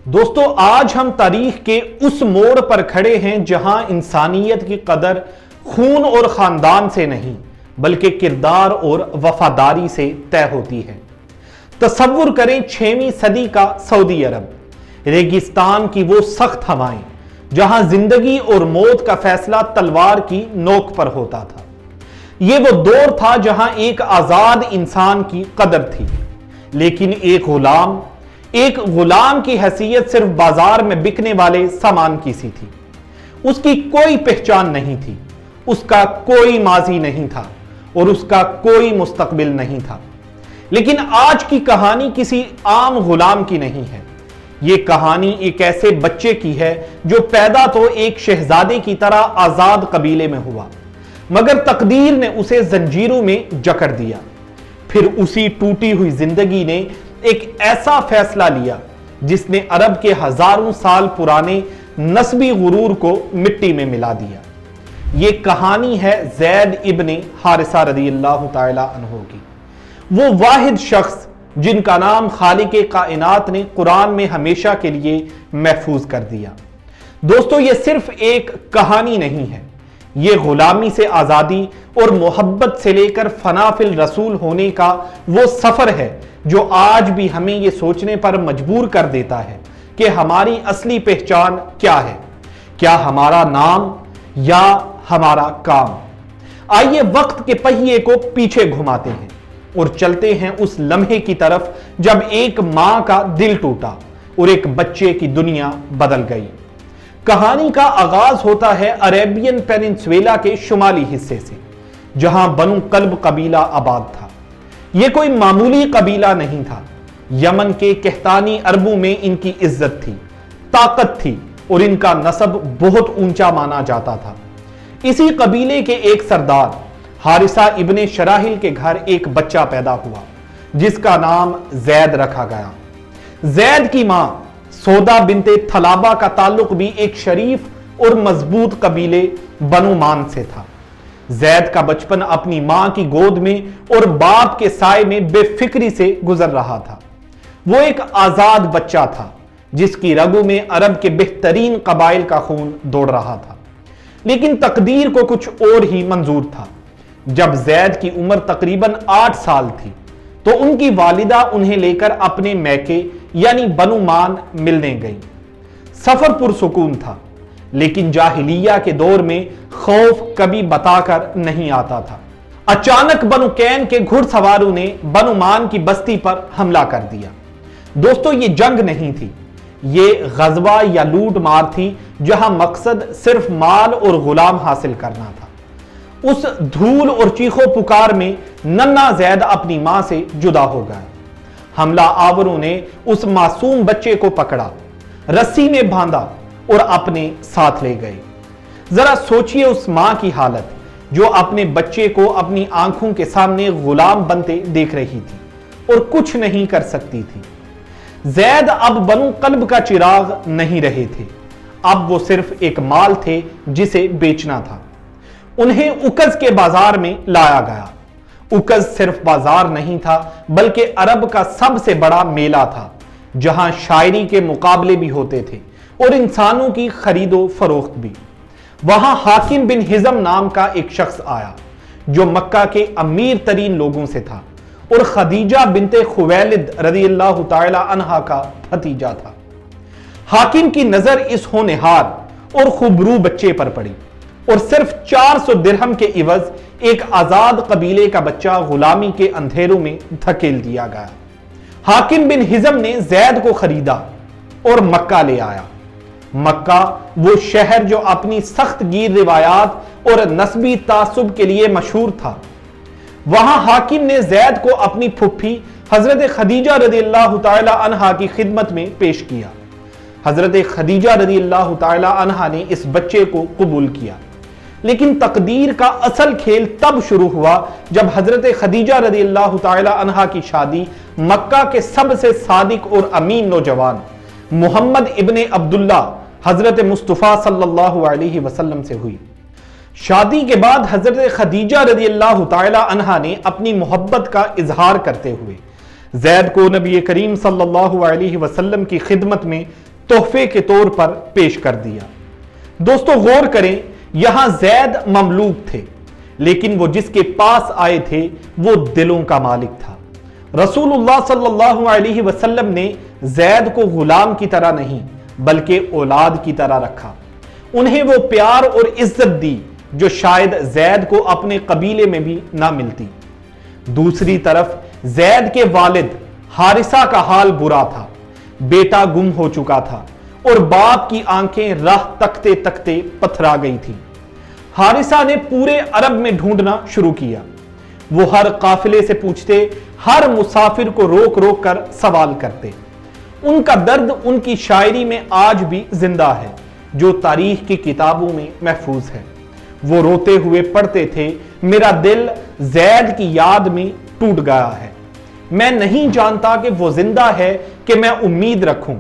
دوستو آج ہم تاریخ کے اس موڑ پر کھڑے ہیں جہاں انسانیت کی قدر خون اور خاندان سے نہیں بلکہ کردار اور وفاداری سے طے ہوتی ہے۔ تصور کریں 6ویں صدی کا سعودی عرب، ریگستان کی وہ سخت ہوائیں جہاں زندگی اور موت کا فیصلہ تلوار کی نوک پر ہوتا تھا۔ یہ وہ دور تھا جہاں ایک آزاد انسان کی قدر تھی، لیکن ایک غلام کی حیثیت صرف بازار میں بکنے والے سامان کی سی تھی۔ اس کی کوئی پہچان نہیں تھی، اس کا کوئی ماضی نہیں تھا اور اس کا کوئی مستقبل نہیں تھا۔ لیکن آج کی کہانی کسی عام غلام کی نہیں ہے، یہ کہانی ایک ایسے بچے کی ہے جو پیدا تو ایک شہزادے کی طرح آزاد قبیلے میں ہوا، مگر تقدیر نے اسے زنجیروں میں جکڑ دیا۔ پھر اسی ٹوٹی ہوئی زندگی نے ایک ایسا فیصلہ لیا جس نے عرب کے ہزاروں سال پرانے نسبی غرور کو مٹی میں ملا دیا۔ یہ کہانی ہے زید ابن حارثہ رضی اللہ تعالی عنہ کی، وہ واحد شخص جن کا نام خالق کائنات نے قرآن میں ہمیشہ کے لیے محفوظ کر دیا۔ دوستو یہ صرف ایک کہانی نہیں ہے، یہ غلامی سے آزادی اور محبت سے لے کر فنا فی الرسول ہونے کا وہ سفر ہے جو آج بھی ہمیں یہ سوچنے پر مجبور کر دیتا ہے کہ ہماری اصلی پہچان کیا ہے، کیا ہمارا نام یا ہمارا کام۔ آئیے وقت کے پہیے کو پیچھے گھماتے ہیں اور چلتے ہیں اس لمحے کی طرف جب ایک ماں کا دل ٹوٹا اور ایک بچے کی دنیا بدل گئی۔ کہانی کا آغاز ہوتا ہے عربین پیننسویلا کے شمالی حصے سے، جہاں بنو کلب قبیلہ آباد تھا۔ یہ کوئی معمولی قبیلہ نہیں تھا، یمن کے قحطانی عربوں میں ان کی عزت تھی، طاقت تھی اور ان کا نسب بہت اونچا مانا جاتا تھا۔ اسی قبیلے کے ایک سردار حارثہ ابن شراحل کے گھر ایک بچہ پیدا ہوا جس کا نام زید رکھا گیا۔ زید کی ماں سودا بنت تھلابہ کا تعلق بھی ایک شریف اور مضبوط قبیلے بنو مان سے تھا۔ زید کا بچپن اپنی ماں کی گود میں اور باپ کے سائے میں بے فکری سے گزر رہا تھا۔ وہ ایک آزاد بچہ تھا جس کی رگوں میں عرب کے بہترین قبائل کا خون دوڑ رہا تھا، لیکن تقدیر کو کچھ اور ہی منظور تھا۔ جب زید کی عمر تقریباً 8 سال تھی تو ان کی والدہ انہیں لے کر اپنے میکے یعنی بنو مان ملنے گئی۔ سفر پرسکون تھا، لیکن جاہلیہ کے دور میں خوف کبھی بتا کر نہیں آتا تھا۔ اچانک بنو کین کے گھڑ سواروں نے بنو مان کی بستی پر حملہ کر دیا۔ دوستو یہ جنگ نہیں تھی، یہ غزوہ یا لوٹ مار تھی جہاں مقصد صرف مال اور غلام حاصل کرنا تھا۔ اس دھول اور چیخو پکار میں ننھا زید اپنی ماں سے جدا ہو گیا۔ حملہ آوروں نے اس معصوم بچے کو پکڑا، رسی میں باندھا اور اپنے ساتھ لے گئے۔ ذرا سوچئے اس ماں کی حالت جو اپنے بچے کو اپنی آنکھوں کے سامنے غلام بنتے دیکھ رہی تھی اور کچھ نہیں کر سکتی تھی۔ زید اب بنو کلب کا چراغ نہیں رہے تھے، اب وہ صرف ایک مال تھے جسے بیچنا تھا۔ انہیں اکز کے بازار میں لایا گیا۔ اکز صرف بازار نہیں تھا بلکہ عرب کا سب سے بڑا میلہ تھا، جہاں شاعری کے مقابلے بھی ہوتے تھے اور انسانوں کی خرید و فروخت بھی۔ وہاں حاکم بن حزم نام کا ایک شخص آیا جو مکہ کے امیر ترین لوگوں سے تھا اور خدیجہ بنت خویلد رضی اللہ تعالی عنہا کا بھتیجا تھا۔ حاکم کی نظر اس ہونہار اور خوبرو بچے پر پڑی اور صرف 400 درہم کے عوض ایک آزاد قبیلے کا بچہ غلامی کے اندھیروں میں دھکیل دیا گیا۔ حاکم بن حزم نے زید کو خریدا اور مکہ لے آیا۔ مکہ وہ شہر جو اپنی سخت گیر روایات اور نسبی تعصب کے لیے مشہور تھا۔ وہاں حاکم نے زید کو اپنی پھپھی حضرت خدیجہ رضی اللہ تعالی عنہا کی خدمت میں پیش کیا۔ حضرت خدیجہ رضی اللہ تعالی عنہا نے اس بچے کو قبول کیا، لیکن تقدیر کا اصل کھیل تب شروع ہوا جب حضرت خدیجہ رضی اللہ تعالی عنہا کی شادی مکہ کے سب سے صادق اور امین نوجوان محمد ابن عبداللہ حضرت مصطفیٰ صلی اللہ علیہ وسلم سے ہوئی۔ شادی کے بعد حضرت خدیجہ رضی اللہ تعالی عنہا نے اپنی محبت کا اظہار کرتے ہوئے زید کو نبی کریم صلی اللہ علیہ وسلم کی خدمت میں तोहफे के तौर पर पेश कर दिया। दोस्तों गौर करें, यहां जैद ममलूक थे, लेकिन वो जिसके पास आए थे वो दिलों का मालिक था। रसूलुल्लाह सल्लल्लाहु अलैहि वसल्लम ने जैद को गुलाम की तरह नहीं बल्कि औलाद की तरह रखा। उन्हें वो प्यार और इज्जत दी जो शायद जैद को अपने कबीले में भी ना मिलती। दूसरी तरफ जैद के वालिद हारिसा का हाल बुरा था। बेटा गुम हो चुका था और बाप की आंखें राह तकते तकते पथरा गई थी। हारिसा ने पूरे अरब में ढूंढना शुरू किया। वो हर काफिले से पूछते, हर मुसाफिर को रोक रोक कर सवाल करते। उनका दर्द उनकी शायरी में आज भी जिंदा है, जो तारीख की किताबों में महफूज है। वो रोते हुए पढ़ते थे, मेरा दिल जैद की याद में टूट गया है। मैं नहीं जानता कि वो जिंदा है कि मैं उम्मीद रखूं,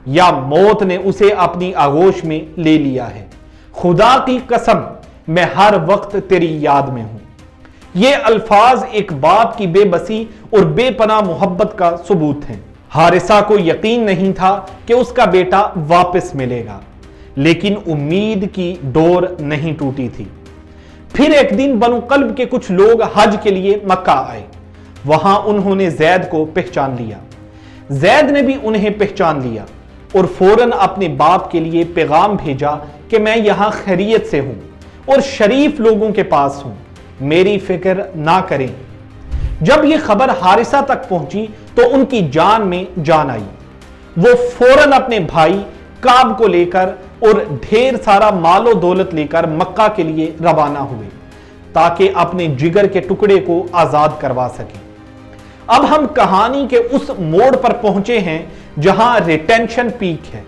या मौत ने उसे अपनी आगोश में ले लिया है। खुदा की कसम, मैं हर वक्त तेरी याद में हूं। ये अल्फाज एक बाप की बेबसी और बेपनाह मोहब्बत का सबूत हैं। हारिसा को यकीन नहीं था कि उसका बेटा वापस मिलेगा, लेकिन उम्मीद की डोर नहीं टूटी थी। फिर एक दिन बनु कल्ब के कुछ लोग हज के लिए मक्का आए। वहां उन्होंने जैद को पहचान लिया। जैद ने भी उन्हें पहचान लिया और फौरन अपने बाप के लिए पैगाम भेजा कि मैं यहां खैरियत से हूं और शरीफ लोगों के पास हूं, मेरी फिक्र ना करें। जब यह खबर हारिसा तक पहुंची तो उनकी जान में जान आई। वो फौरन अपने भाई काब को लेकर और ढेर सारा मालो दौलत लेकर मक्का के लिए रवाना हुए, ताकि अपने जिगर के टुकड़े को आजाद करवा सके। अब हम कहानी के उस मोड़ पर पहुंचे हैं जहां रिटेंशन पीक है।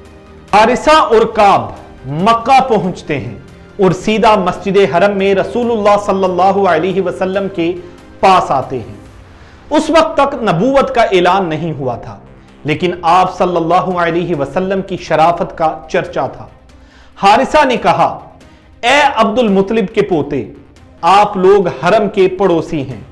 हारिसा और काब मक्का पहुंचते हैं और सीधा मस्जिद हरम में रसूलुल्लाह सल्लल्लाहु अलैहि वसल्लम के पास आते हैं। उस वक्त तक नबूवत का ऐलान नहीं हुआ था, लेकिन आप सल्लल्लाहु अलैहि वसल्लम की शराफत का चर्चा था। हारिसा ने कहा, ए अब्दुल मुत्तलिब के पोते, आप लोग हरम के पड़ोसी हैं,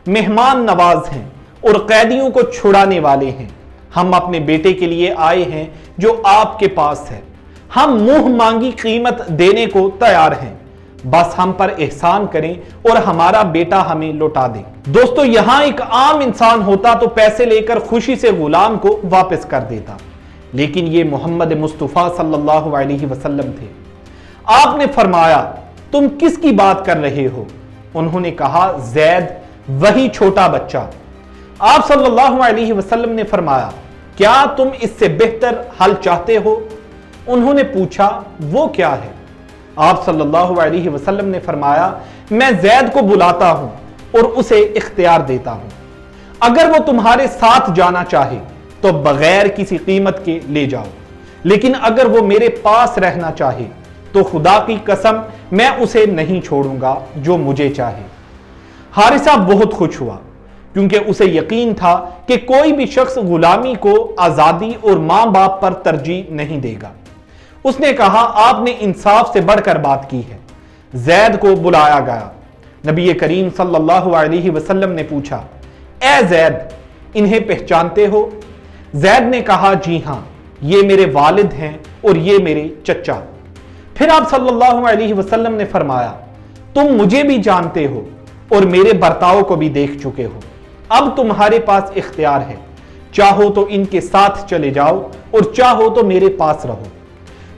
मेहमान नवाज हैं और कैदियों को छुड़ाने वाले हैं। हम अपने बेटे के लिए आए हैं जो आपके पास है। हम मुंह मांगी कीमत देने को तैयार हैं, बस हम पर एहसान करें और हमारा बेटा हमें लौटा दें। दोस्तों, यहां एक आम इंसान होता तो पैसे लेकर खुशी से गुलाम को वापस कर देता, लेकिन ये मोहम्मद मुस्तफा सल्लल्लाहु अलैहि वसल्लम थे। आपने फरमाया, तुम किसकी बात कर रहे हो? उन्होंने कहा, जैद, वही छोटा बच्चा। आप सल्लल्लाहु अलैहि वसल्लम ने फरमाया, क्या तुम इससे बेहतर हल चाहते हो? उन्होंने पूछा, वो क्या है? आप सल्लल्लाहु अलैहि वसल्लम ने फरमाया, मैं जैद को बुलाता हूं और उसे इख्तियार देता हूं। अगर वो तुम्हारे साथ जाना चाहे तो बगैर किसी कीमत के ले जाओ, लेकिन अगर वो मेरे पास रहना चाहे तो खुदा की कसम मैं उसे नहीं छोड़ूंगा जो मुझे चाहे। हारिसा बहुत खुश हुआ, क्योंकि उसे यकीन था कि कोई भी शख्स गुलामी को आजादी और मां बाप पर तरजीह नहीं देगा। उसने कहा, आपने इंसाफ से बढ़कर बात की है। जैद को बुलाया गया। नबी करीम सल्लल्लाहु अलैहि वसल्लम ने पूछा, ए जैद, इन्हें पहचानते हो? जैद ने कहा, जी हां, ये मेरे वालिद हैं और ये मेरे चचा। फिर आप सल्लल्लाहु अलैहि वसल्लम ने फरमाया, तुम मुझे भी जानते हो और मेरे बर्ताव को भी देख चुके हो। अब तुम्हारे पास इख्तियार है, चाहो तो इनके साथ चले जाओ और चाहो तो मेरे पास रहो।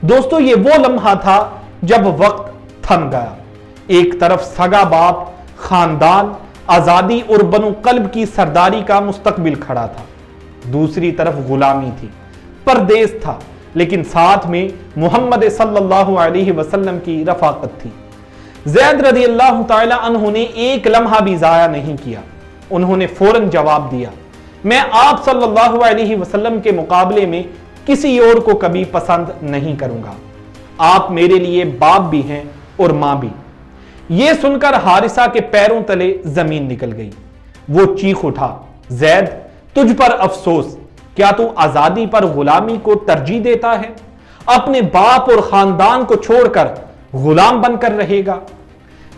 दोस्तों, ये वो लम्हा था जब वक्त थम गया। एक तरफ सगा बाप, खानदान, आजादी और बनु कल्ब की सरदारी का मुस्तकबिल खड़ा था। दूसरी तरफ गुलामी थी, परदेश था, लेकिन साथ में मोहम्मद सल्लल्लाहु अलैहि वसल्लम की रफाकत थी। ज़ैद रज़ियल्लाहु ताला अन्हु ने एक लम्हा भी ज़ाया नहीं किया। उन्होंने फौरन जवाब दिया, मैं आप सल्लल्लाहु अलैहि वसल्लम के मुकाबले में किसी और को कभी पसंद नहीं करूंगा। आप मेरे लिए बाप भी हैं और मां भी। यह सुनकर हारिसा के पैरों तले जमीन निकल गई। वो चीख उठा, ज़ैद, तुझ पर अफसोस, क्या तू आजादी पर गुलामी को तरजीह देता है? अपने बाप और खानदान को छोड़कर गुलाम बनकर रहेगा?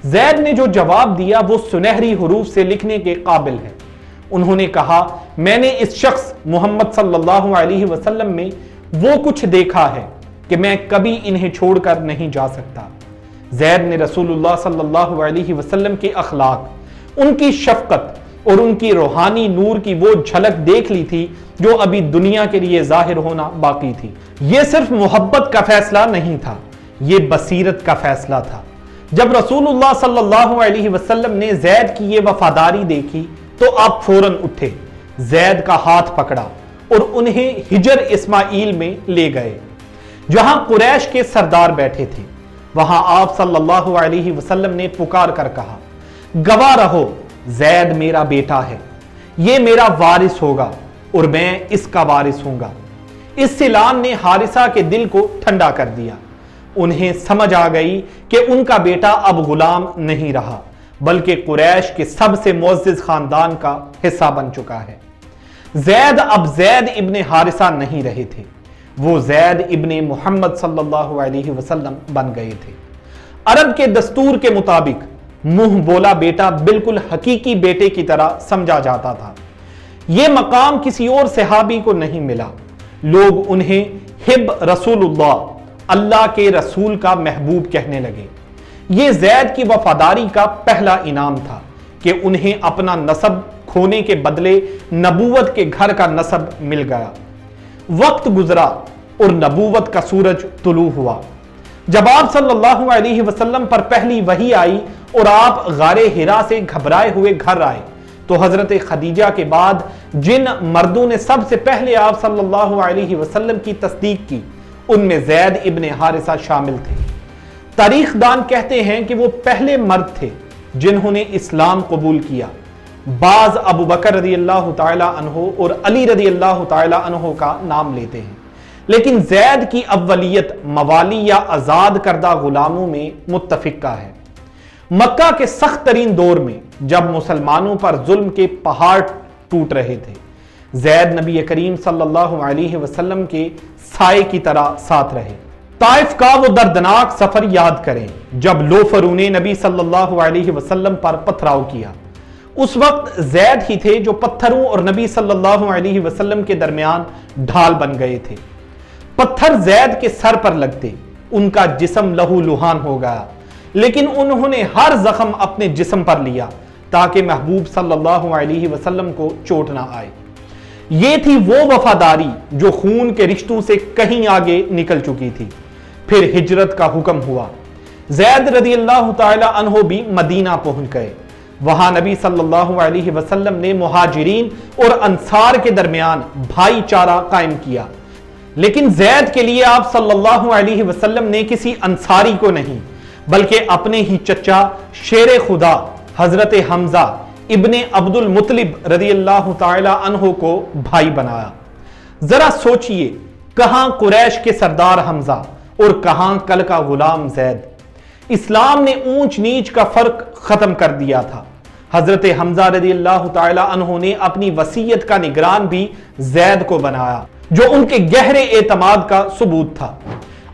ज़ैद ने जो जवाब दिया वो सुनहरी हरूफ से लिखने के काबिल है। उन्होंने कहा, मैंने इस शख्स मोहम्मद सल्लल्लाहु अलैहि वसल्लम में وہ کچھ دیکھا ہے کہ میں کبھی انہیں چھوڑ کر نہیں جا سکتا۔ زید نے رسول اللہ صلی اللہ علیہ وسلم کے اخلاق، ان کی شفقت اور ان کی روحانی نور کی وہ جھلک دیکھ لی تھی جو ابھی دنیا کے لیے ظاہر ہونا باقی تھی۔ یہ صرف محبت کا فیصلہ نہیں تھا، یہ بصیرت کا فیصلہ تھا۔ جب رسول اللہ صلی اللہ علیہ وسلم نے زید کی یہ وفاداری دیکھی تو آپ فوراً اٹھے، زید کا ہاتھ پکڑا اور انہیں حجر اسماعیل میں لے گئے، جہاں قریش کے سردار بیٹھے تھے۔ وہاں آپ صلی اللہ علیہ وسلم نے پکار کر کہا، گواہ رہو، زید میرا بیٹا ہے، یہ میرا وارث ہوگا اور میں اس کا وارث ہوں گا۔ اس اعلان نے حارثہ کے دل کو ٹھنڈا کر دیا۔ انہیں سمجھ آ گئی کہ ان کا بیٹا اب غلام نہیں رہا، بلکہ قریش کے سب سے معزز خاندان کا حصہ بن چکا ہے۔ زید اب زید ابن حارثہ نہیں رہے تھے، وہ زید ابن محمد صلی اللہ علیہ وسلم بن گئے تھے۔ عرب کے دستور کے مطابق منہ بولا بیٹا بالکل حقیقی بیٹے کی طرح سمجھا جاتا تھا۔ یہ مقام کسی اور صحابی کو نہیں ملا۔ لوگ انہیں حب رسول اللہ کے رسول کا محبوب کہنے لگے۔ یہ زید کی وفاداری کا پہلا انعام تھا کہ انہیں اپنا نسب کھونے کے بدلے نبوت کے گھر کا نسب مل گیا۔ وقت گزرا اور نبوت کا سورج طلوع ہوا۔ جب آپ صلی اللہ علیہ وسلم پر پہلی وحی آئی اور آپ غار حرا سے گھبرائے ہوئے گھر آئے تو حضرت خدیجہ کے بعد جن مردوں نے سب سے پہلے آپ صلی اللہ علیہ وسلم کی تصدیق کی ان میں زید ابن حارثہ شامل تھے۔ تاریخ دان کہتے ہیں کہ وہ پہلے مرد تھے جنہوں نے اسلام قبول کیا۔ بعض ابو بکر رضی اللہ تعالی عنہ اور علی رضی اللہ تعالی عنہ کا نام لیتے ہیں، لیکن زید کی اولیت موالی یا آزاد کردہ غلاموں میں متفقہ ہے۔ مکہ کے سخت ترین دور میں جب مسلمانوں پر ظلم کے پہاڑ ٹوٹ رہے تھے، زید نبی کریم صلی اللہ علیہ وسلم کے سائے کی طرح ساتھ رہے۔ طائف کا وہ دردناک سفر یاد کریں جب لوفروں نے نبی صلی اللہ علیہ وسلم پر پتھراؤ کیا۔ اس وقت زید ہی تھے جو پتھروں اور نبی صلی اللہ علیہ وسلم کے درمیان ڈھال بن گئے تھے۔ پتھر زید کے سر پر لگتے ان کا جسم لہو لہان ہو گیا، لیکن انہوں نے ہر زخم اپنے جسم پر لیا تاکہ محبوب صلی اللہ علیہ وسلم کو چوٹ نہ آئے۔ یہ تھی وہ وفاداری جو خون کے رشتوں سے کہیں آگے نکل چکی تھی۔ پھر ہجرت کا حکم ہوا۔ زید رضی اللہ تعالی عنہ بھی مدینہ پہنچ گئے۔ وہاں نبی صلی اللہ علیہ وسلم نے مہاجرین اور انصار کے درمیان بھائی چارہ قائم کیا، لیکن زید کے لیے آپ صلی اللہ علیہ وسلم نے کسی انصاری کو نہیں بلکہ اپنے ہی چچا شیر خدا حضرت حمزہ ابن عبد المطلب رضی اللہ تعالی عنہ کو بھائی بنایا۔ ذرا سوچئے، کہاں قریش کے سردار حمزہ اور کہاں کل کا غلام زید۔ اسلام نے اونچ نیچ کا فرق ختم کر دیا تھا۔ حضرت حمزہ رضی اللہ تعالی عنہ نے اپنی وصیت کا نگران بھی زید کو بنایا، جو ان کے گہرے اعتماد کا ثبوت تھا۔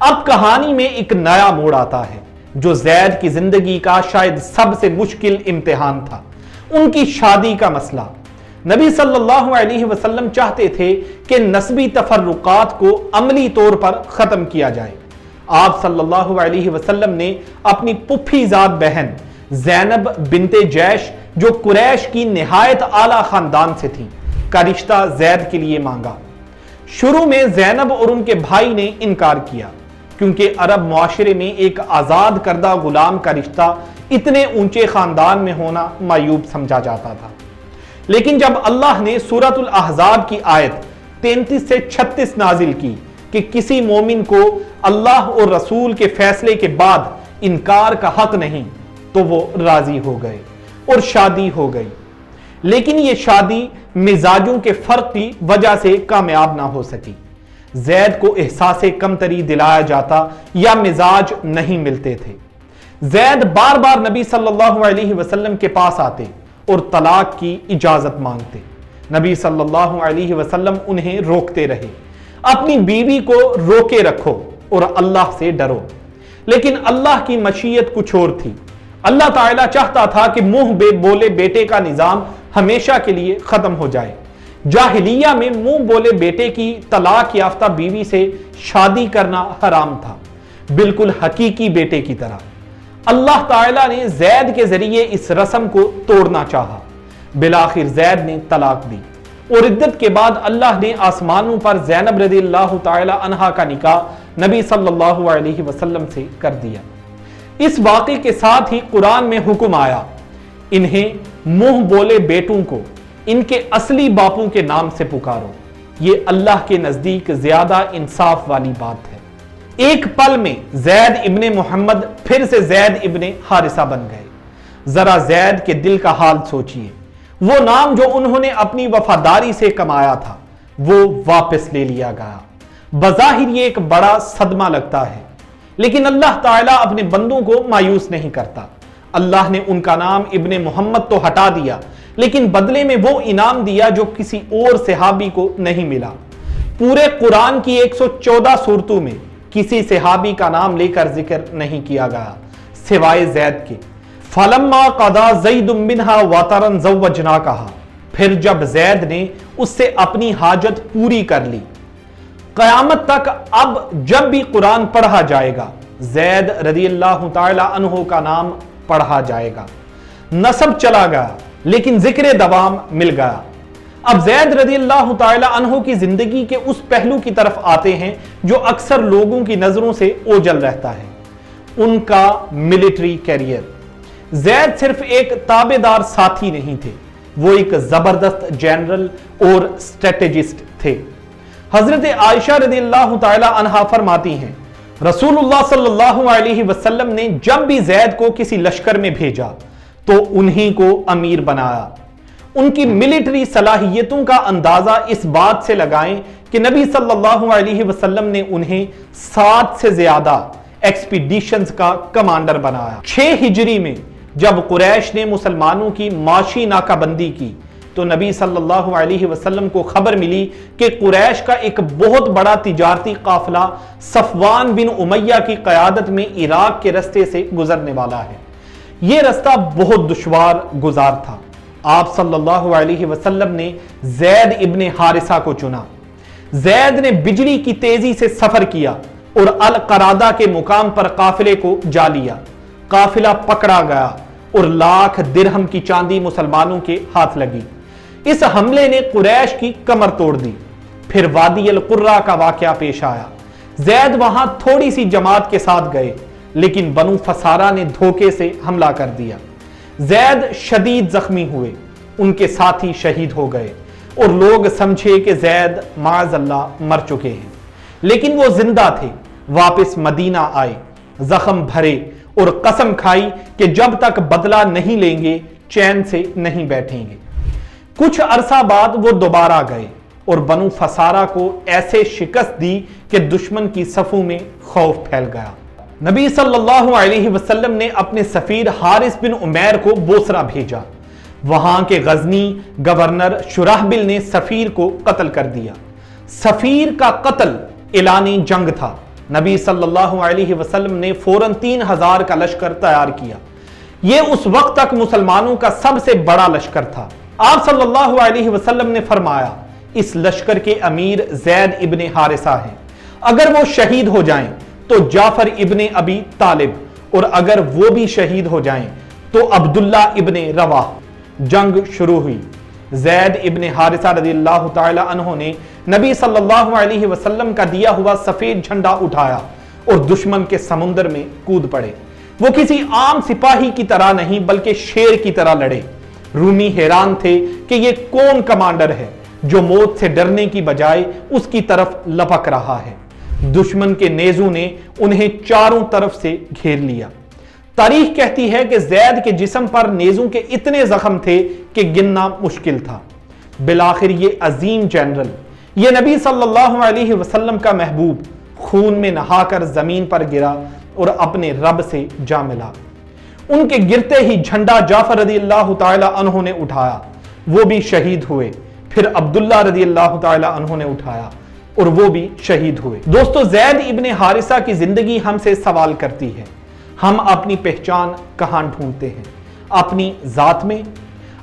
اب کہانی میں ایک نیا موڑ آتا ہے جو زید کی زندگی کا شاید سب سے مشکل امتحان تھا، ان کی شادی کا مسئلہ۔ نبی صلی اللہ علیہ وسلم چاہتے تھے کہ نسبی تفرقات کو عملی طور پر ختم کیا جائے۔ آپ صلی اللہ علیہ وسلم نے اپنی پھپھی زاد بہن زینب بنت جیش جو قریش کی نہایت اعلیٰ خاندان سے تھی کا رشتہ زید کے لیے مانگا۔ شروع میں زینب اور ان کے بھائی نے انکار کیا کیونکہ عرب معاشرے میں ایک آزاد کردہ غلام کا رشتہ اتنے اونچے خاندان میں ہونا معیوب سمجھا جاتا تھا۔ لیکن جب اللہ نے سورۃ الاحزاب کی آیت 33 سے 36 نازل کی کہ کسی مومن کو اللہ اور رسول کے فیصلے کے بعد انکار کا حق نہیں، تو وہ راضی ہو گئے اور شادی ہو گئی۔ لیکن یہ شادی مزاجوں کے فرق کی وجہ سے کامیاب نہ ہو سکی۔ زید کو احساس کمتری دلایا جاتا یا مزاج نہیں ملتے تھے۔ زید بار بار نبی صلی اللہ علیہ وسلم کے پاس آتے اور طلاق کی اجازت مانگتے۔ نبی صلی اللہ علیہ وسلم انہیں روکتے رہے، اپنی بیوی کو روکے رکھو اور اللہ سے ڈرو۔ لیکن اللہ کی مشیت کچھ اور تھی۔ اللہ تعالیٰ چاہتا تھا کہ منہ بے بولے بیٹے کا نظام ہمیشہ کے لیے ختم ہو جائے۔ जाहिलिया में मुंह बोले बेटे की तलाक याफ्ता बीवी से शादी करना हराम था, बिल्कुल हकीकी बेटे की तरह। अल्लाह ताला ने जैद के जरिए इस रस्म को तोड़ना चाहा, बिलाखिर जैद ने तलाक दी और इद्दत के बाद अल्लाह ने आसमानों पर ज़ैनब रज़ियल्लाहु ताला अन्हा का निकाह नबी सल्लल्लाहु अलैहि वसल्लम से कर दिया। इस वाक़े के साथ ही कुरान में हुक्म आया, इन्हें मुंह बोले बेटों को इनके असली बापों के नाम से पुकारो, ये अल्लाह के नजदीक ज्यादा इंसाफ वाली बात है। एक पल में जैद इब्ने मोहम्मद फिर से जैद इब्ने हारिसा बन गए। जरा जैद के दिल का हाल सोचिए, वो नाम जो उन्होंने अपनी वफादारी से कमाया था वो वापस ले लिया गया। बज़ाहिर ये एक बड़ा सदमा लगता है, लेकिन अल्लाह ताला अपने बंदों को मायूस नहीं करता। अल्लाह ने उनका नाम इब्ने मोहम्मद तो हटा दिया, लेकिन बदले में वो इनाम दिया जो किसी और सहाबी को नहीं मिला। पूरे कुरान की 114 सूरतों में किसी सहाबी का नाम लेकर जिक्र नहीं किया गया सिवाय जैद के। फलम्मा क़दा ज़ैदुम मिन्हा वतरन ज़व्वजना कहा, फिर जब जैद ने उससे अपनी हाजत पूरी कर ली। क़यामत तक अब जब भी कुरान पढ़ा जाएगा जैद रज़ियल्लाहु ताला अन्हु का नाम पढ़ा जाएगा। नसब चला गया लेकिन जिक्र दवाम मिल गया। अब जैद रज़ियल्लाहु ताला अन्हु की जिंदगी के उस पहलू की तरफ आते हैं जो अक्सर लोगों की नजरों से ओझल रहता है, उनका मिलिट्री कैरियर। जैद सिर्फ एक ताबेदार साथी नहीं थे, वो एक जबरदस्त जनरल और स्ट्रेटेजिस्ट थे। हजरत आयशा रज़ियल्लाहु ताला अन्हा फरमाती हैं, रसूलुल्लाह सल्लल्लाहु अलैहि वसल्लम ने जब भी जैद को किसी लश्कर में भेजा तो उन्हीं को अमीर बनाया। उनकी मिलिट्री सलाहियतों का अंदाजा इस बात से लगाएं कि नबी सल्लल्लाहु अलैहि वसल्लम ने उन्हें 7 से ज्यादा एक्सपीडिशंस का कमांडर बनाया। 6 हिजरी में जब कुरैश ने मुसलमानों की माशी नाकाबंदी की तो नबी सल्लल्लाहु अलैहि वसल्लम को खबर मिली कि कुरैश का एक बहुत बड़ा तिजारती काफिला सफवान बिन उमैया की क़यादत में इराक के रास्ते से गुजरने वाला है। यह रास्ता बहुत दुश्वार गुजार था। आप सल्लल्लाहु अलैहि वसल्लम ने जैद इब्ने हारिसा को चुना। जैद ने बिजली की तेजी से सफर किया और अल करादा के मुकाम पर काफिले को जा लिया। काफिला पकड़ा गया और लाख दिरहम की चांदी मुसलमानों के हाथ लगी। इस हमले ने कुरैश की कमर तोड़ दी। फिर वादी अल कुर्रा का वाकया पेश आया। जैद वहां थोड़ी सी जमात के साथ गए, लेकिन बनु फसारा ने धोखे से हमला कर दिया। जैद शदीद जख्मी हुए, उनके साथी शहीद हो गए और लोग समझे कि जैद माअज़ल्लाह मर चुके हैं, लेकिन वो जिंदा थे। वापस मदीना आए, जख्म भरे और कसम खाई कि जब तक बदला नहीं लेंगे चैन से नहीं बैठेंगे। कुछ अरसा बाद वो दोबारा गए और बनु फसारा को ऐसे शिकस्त दी कि दुश्मन की सफों में खौफ फैल गया। नबी सल्लल्लाहु अलैहि वसल्लम ने अपने सफीर हारिस बिन उमैर को बोसरा भेजा। वहां के गजनी गवर्नर शुराहबिल ने सफीर को कत्ल कर दिया। सफीर का कत्ल ऐलानी जंग था। नबी सल्लल्लाहु अलैहि वसल्लम ने फौरन 3000 का लश्कर तैयार किया। यह उस वक्त तक मुसलमानों का सबसे बड़ा लश्कर था। आप सल्लल्लाहु अलैहि वसल्लम ने फरमाया, इस लश्कर के अमीर जैद इब्ने हारिसा हैं। अगर वो शहीद हो जाएं तो जाफर इब्ने अबी तालिब, और अगर वो भी शहीद हो जाएं तो अब्दुल्ला इब्ने रवाह। जंग शुरू हुई। जैद इब्ने हारिसा रज़ियल्लाहु ताला अन्हु ने नबी सल्लल्लाहु अलैहि वसल्लम का दिया हुआ सफेद झंडा उठाया और दुश्मन के समुंदर में कूद पड़े। वो किसी आम सिपाही की तरह नहीं बल्कि शेर की तरह लड़े। रूमी हैरान थे कि ये कौन कमांडर है जो मौत से डरने की बजाय उसकी तरफ लपक रहा है। दुश्मन के नेज़ों ने उन्हें चारों तरफ से घेर लिया। तारीख कहती है कि जैद के जिस्म पर नेज़ों के इतने जख्म थे कि गिनना मुश्किल था। बिलाखिर ये अजीम जनरल, ये नबी सल्लल्लाहु अलैहि वसल्लम का महबूब, खून में नहाकर जमीन पर गिरा और अपने रब से जा मिला। उनके गिरते ही झंडा जाफर रज़ियल्लाहु ताला अन्हु ने उठाया, वो भी शहीद हुए। फिर अब्दुल्ला रज़ियल्लाहु ताला अन्हु ने उठाया और वो भी शहीद हुए। दोस्तों, जैद इब्ने हारिसा की जिंदगी हमसे सवाल करती है, हम अपनी पहचान कहां ढूंढते हैं? अपनी जात में,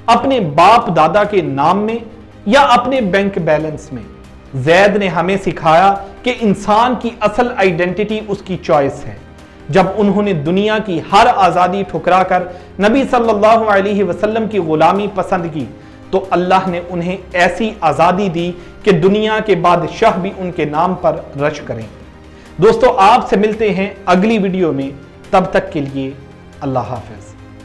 अपने बाप दादा के नाम में, یا اپنے بینک بیلنس میں۔ زید نے ہمیں سکھایا کہ انسان کی اصل آئیڈینٹی اس کی چوائس ہے۔ جب انہوں نے دنیا کی ہر آزادی ٹھکرا کر نبی صلی اللہ علیہ وسلم کی غلامی پسند کی تو اللہ نے انہیں ایسی آزادی دی کہ دنیا کے بادشاہ بھی ان کے نام پر رش کریں۔ دوستو، آپ سے ملتے ہیں اگلی ویڈیو میں، تب تک کے لیے اللہ حافظ۔